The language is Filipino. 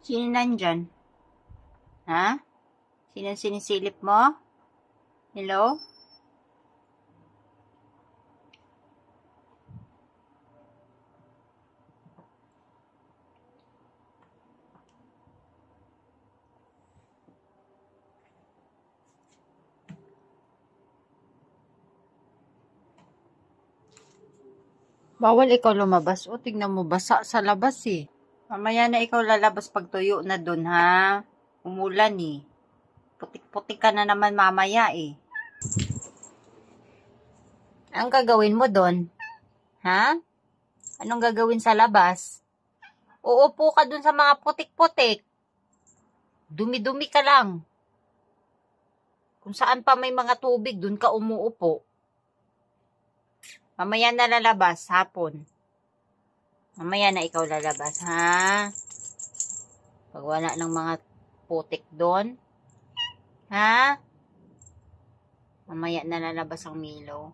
Sino nandyan? Ha? Sino sinisilip mo? Hello? Bawal ikaw lumabas. O, tignan mo, basa sa labas eh. Mamaya na ikaw lalabas pag tuyo na dun, ha? Umulan eh. Putik-putik ka na naman mamaya eh. Anong gagawin mo dun? Ha? Anong gagawin sa labas? Uupo ka dun sa mga putik-putik. Dumi-dumi ka lang. Kung saan pa may mga tubig, dun ka umuupo. Mamaya na lalabas, hapon. Mamaya na ikaw lalabas, ha? Pag wala ng mga putik doon. Ha? Mamaya na lalabas ang Milo.